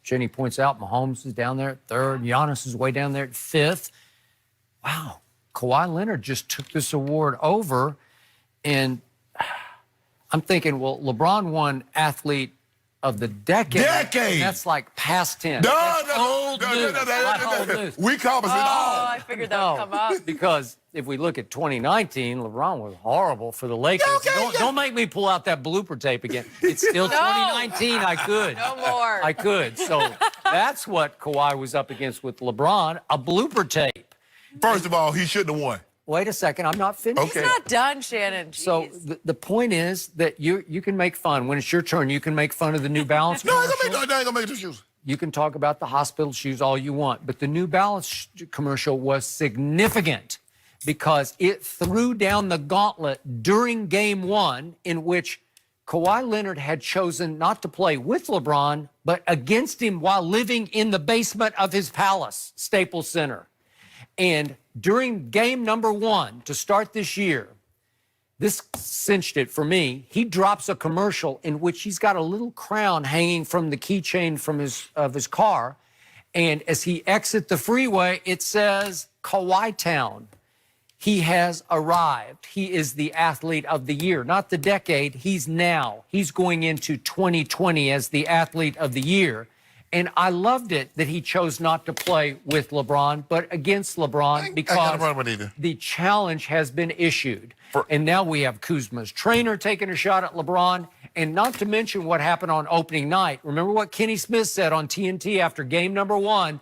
Jenny points out, Mahomes is down there at third. Giannis is way down there at fifth. Wow. Kawhi Leonard just took this award over. And I'm thinking, well, LeBron won Athlete of the Decade. That's like past tense. No. We covers it all. I figured that would come up. Because if we look at 2019, LeBron was horrible for the Lakers. Don't make me pull out that blooper tape again. It's still 2019. I could. No more. I could. So that's what Kawhi was up against with LeBron, a blooper tape. First of all, he shouldn't have won. Wait a second. I'm not finished. Okay. He's not done, Shannon. Jeez. So the point is that you can make fun. When it's your turn, you can make fun of the New Balance. No, I ain't gonna make the shoes. You can talk about the hospital shoes all you want, but the New Balance commercial was significant because it threw down the gauntlet during Game 1 in which Kawhi Leonard had chosen not to play with LeBron, but against him while living in the basement of his palace, Staples Center. And during game number 1 to start this year, this cinched it for me. He drops a commercial in which he's got a little crown hanging from the keychain from his car. And as he exits the freeway, it says Kawhi Town. He has arrived. He is the Athlete of the Year, not the decade. He's going into 2020 as the Athlete of the Year. And I loved it that he chose not to play with LeBron, but against LeBron because the challenge has been issued. And now we have Kuzma's trainer taking a shot at LeBron, and not to mention what happened on opening night. Remember what Kenny Smith said on TNT after game number 1?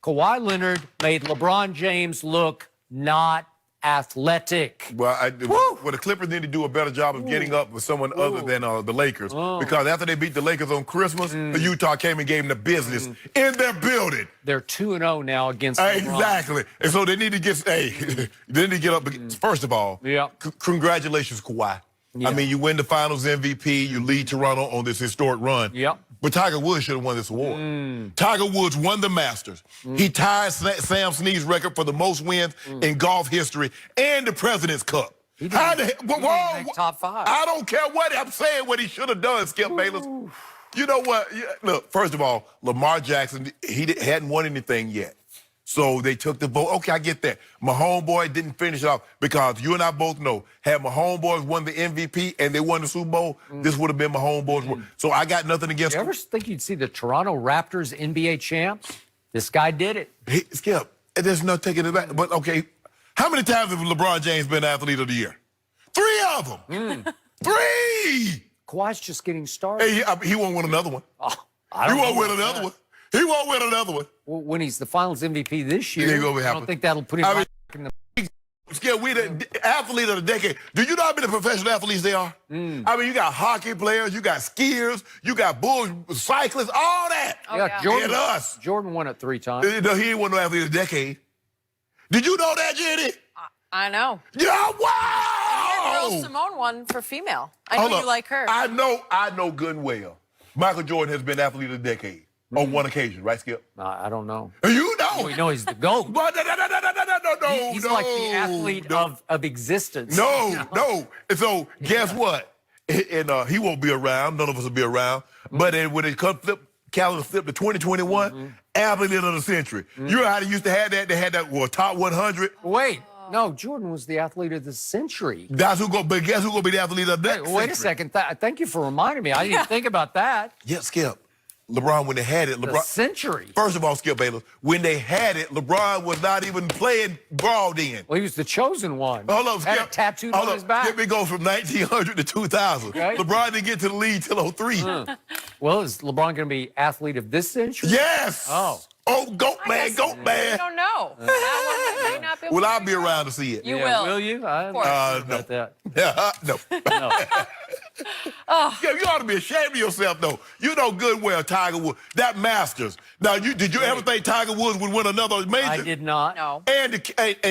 Kawhi Leonard made LeBron James look not athletic. Well, the Clippers need to do a better job of getting up with someone other than the Lakers. Because after they beat the Lakers on Christmas, the Utah came and gave them the business in their building. They're 2-0 now against LeBron. Exactly. And so they need to get, they need to get up. First of all, congratulations, Kawhi. I mean, you win the Finals MVP, you lead Toronto on this historic run. But Tiger Woods should have won this award. Tiger Woods won the Masters. He tied Sam Snead's record for the most wins in golf history and the President's Cup. How the hell? Top 5. I don't care what I'm saying, what he should have done, Skip Bayless. You know what? Look, first of all, Lamar Jackson, he hadn't won anything yet. So they took the vote. Okay, I get that. My homeboy didn't finish it off because you and I both know, had my homeboys won the MVP and they won the Super Bowl, this would have been my homeboys. So I got nothing against You ever think you'd see the Toronto Raptors NBA champs? This guy did it. Hey, Skip, there's no taking it back. But, okay, how many times have LeBron James been Athlete of the Year? 3 of them. 3! Kawhi's just getting started. Hey, he won't win another one. He won't win another one. He won't win another one. Well, when he's the Finals MVP this year, I don't think that'll put him back in the... Skip, we the Athlete of the Decade. Do you know how many professional athletes they are? I mean, you got hockey players, you got skiers, you got cyclists, all that. Jordan, and us. Jordan won it 3 times. No, he ain't won no Athlete of the Decade. Did you know that, Jenny? I know. Yeah, wow! Girl Simone won for female. I know you like her. I know good and well. Michael Jordan has been Athlete of the Decade. On one occasion, right, Skip? I don't know. You know. We know he's the GOAT. No. He's like the athlete of existence. No. And so, guess what? And he won't be around. None of us will be around. But when it comes calendar flip to 2021, Athlete of the Century. You know how they used to have that? They had that, top 100. Wait. No, Jordan was the Athlete of the Century. But guess who's going to be the Athlete of the next century? Wait a second. Thank you for reminding me. I didn't think about that. Yeah, Skip. LeBron, when they had it, The century. First of all, Skip Bayless, when they had it, LeBron was not even playing ball then. Well, he was the chosen one. Hold up, Skip. Had it tattooed on his back. Let me go from 1900 to 2000. Okay. LeBron didn't get to the league till 03. Well, is LeBron going to be Athlete of this century? Yes. Oh, goat man. I don't know. That one may not be Well, I'll be around to see it. You will. Will you? I don't know no. about that. No. Yeah, you ought to be ashamed of yourself, though. You know good well Tiger Woods. That Masters. Now, did you ever think Tiger Woods would win another major? I did not. No. And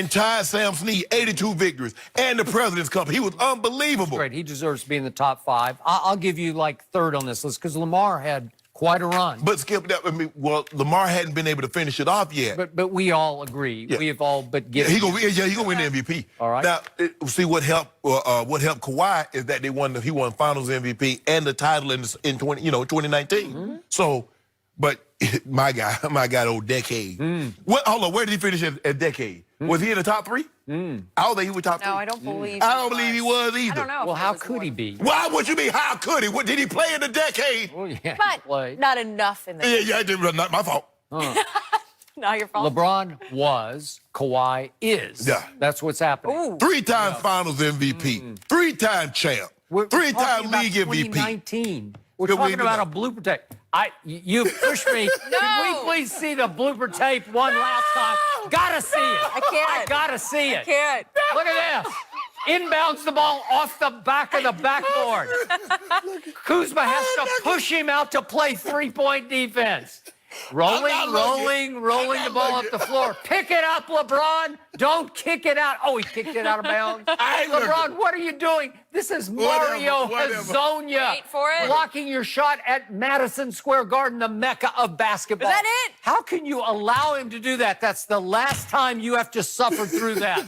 tied Sam Snead, 82 victories, and the President's Cup. He was unbelievable. Great. He deserves to be in the top 5. I'll give you like third on this list because Lamar had quite a run. But Skip, Lamar hadn't been able to finish it off yet. But we all agree. We have all but given. He gonna win the MVP. All right. Now, see what helped Kawhi is that he won Finals MVP and the title in 2019. So, but my guy, old Decade. What? Hold on, where did he finish at Decade? Was he in the top 3? I don't think he was top 3. No, I don't believe. I don't believe he was either. I don't know. Well, how could he be? Why would you mean? How could he? What did he play in the Decade? Well, yeah, But not enough in the. Yeah, not my fault. Not your fault. LeBron was, Kawhi is. Yeah. That's what's happening. Ooh. 3-time Finals MVP, 3-time champ, We're 3-time talking about league MVP. 2019. We're Good talking we- about a blooper tape. You pushed me. Can we please see the blooper tape one last time? Gotta see it. I can't. I gotta see it. Can't. Look at this. Inbounds the ball off the back of the backboard. Kuzma has to push him out to play three-point defense. Rolling the ball up the floor. Pick it up, LeBron. Don't kick it out. Oh, he kicked it out of bounds. LeBron, what are you doing? This is Mario Hezonja. Wait for it. Blocking your shot at Madison Square Garden, the mecca of basketball. Is that it? How can you allow him to do that? That's the last time you have to suffer through that.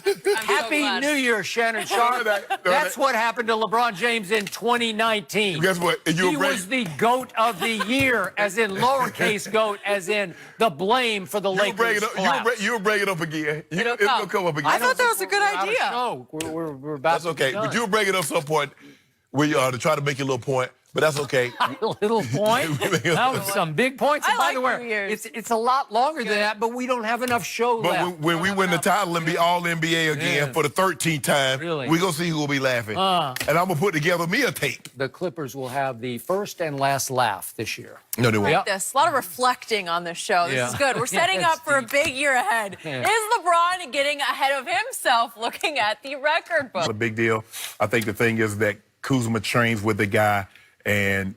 Happy glad. New Year, Shannon Sharp. That's what happened to LeBron James in 2019. Guess what? He was the GOAT of the year, as in lowercase GOAT, as in the blame for the Lakers collapse. You'll bring it up again. It'll It's gonna come up again. I thought that was a good We're out of idea. show. We're about That's to be okay. done. But you'll bring it up some point. We to try to make a little point, but that's okay. A little point. That was some big points. And I by like the New way, Year's. it's a lot longer than that, but we don't have enough show But left. when we win the title and be all NBA again Yeah. for the 13th time, Really? we're gonna see who will be laughing. And I'm gonna put together me a tape. The Clippers will have the first and last laugh this year. No, they won't. Yep. A lot of reflecting on this show. This Yeah. is good. We're setting Yeah, up for a it's big year ahead. Yeah. Is LeBron getting ahead of himself looking at the record book? Not a big deal. I think the thing is that Kuzma trains with the guy, and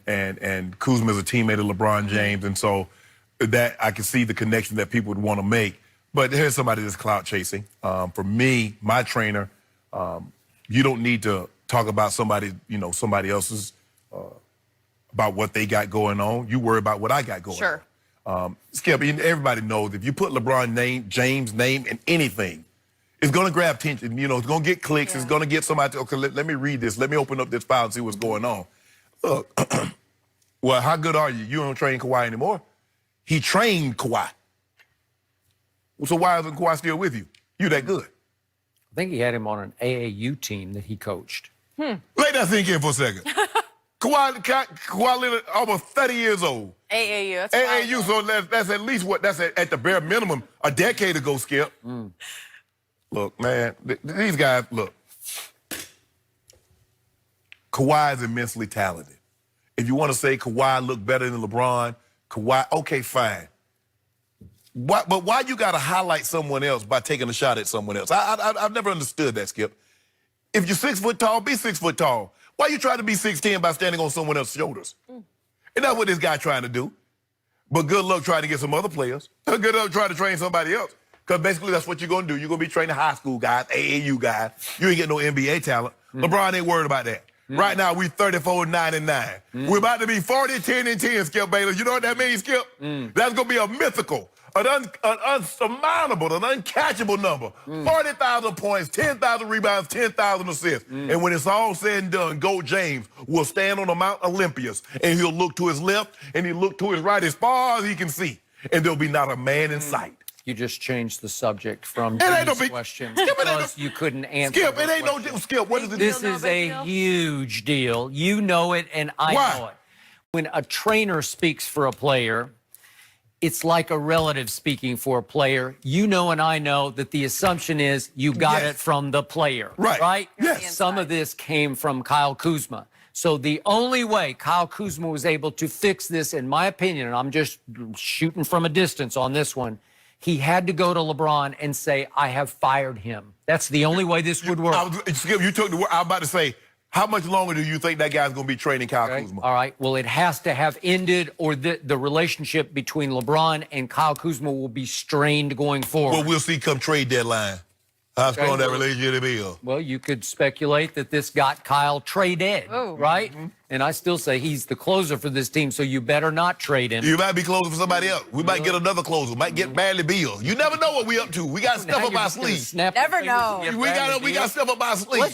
Kuzma is a teammate of LeBron James, and so that I can see the connection that people would want to make. But here's somebody that's clout chasing. For me, my trainer, you don't need to talk about somebody else's about what they got going on. You worry about what I got going Sure. on. Skip, everybody knows if you put James' name in anything, it's going to grab attention. It's going to get clicks. Yeah. It's going to get somebody to, okay, let me read this. Let me open up this file and see what's going on. Look, well, how good are you? You don't train Kawhi anymore. He trained Kawhi. So why isn't Kawhi still with you? You that good. I think he had him on an AAU team that he coached. Let that sink in for a second. Kawhi Leonard, almost 30 years old. AAU. That's AAU, so that's at least that's at the bare minimum a decade ago, Skip. Look, man, these guys, look. Kawhi is immensely talented. If you want to say Kawhi looked better than LeBron, Kawhi, okay, fine. But why you got to highlight someone else by taking a shot at someone else? I've never understood that, Skip. If you're 6 foot tall, be 6 foot tall. Why you trying to be 6'10" by standing on someone else's shoulders? And that's what this guy trying to do. But good luck trying to get some other players. Good luck trying to train somebody else. Because basically that's what you're going to do. You're going to be training high school guys, AAU guys. You ain't getting no NBA talent. LeBron ain't worried about that. Right now, we 34-9-9. We're about to be 40-10-10, Skip Bayless. You know what that means, Skip? That's going to be a mythical, an unsurmountable, an uncatchable number. 40,000 points, 10,000 rebounds, 10,000 assists. And when it's all said and done, Gold James will stand on the Mount Olympus, and he'll look to his left, and he'll look to his right as far as he can see. And there'll be not a man in sight. You just changed the subject from ain't no Jimmy's big- question Skip, it ain't because you couldn't answer. Skip, it the ain't no question. deal. Skip, what is the This deal? is a huge deal. You know it, and I Why? know it. When a trainer speaks for a player, it's like a relative speaking for a player. You know and I know that the assumption is you got Yes. it from the player. Right. Right? Yes. Some of this came from Kyle Kuzma. So the only way Kyle Kuzma was able to fix this, in my opinion, and I'm just shooting from a distance on this one, he had to go to LeBron and say, I have fired him. That's the only way this would work. Skip, you took the word. I was about to say, how much longer do you think that guy's going to be training Kyle Kuzma? All right. Well, it has to have ended, or the relationship between LeBron and Kyle Kuzma will be strained going forward. Well, we'll see come trade deadline. How strong that relationship is. Well, you could speculate that this got Kyle traded, right? And I still say he's the closer for this team, so you better not trade him. You might be closing for somebody else. We might get another closer. Might get Bradley Beal. You never know what we up to. We got stuff up our sleeve. Never know. We got stuff up our sleeve.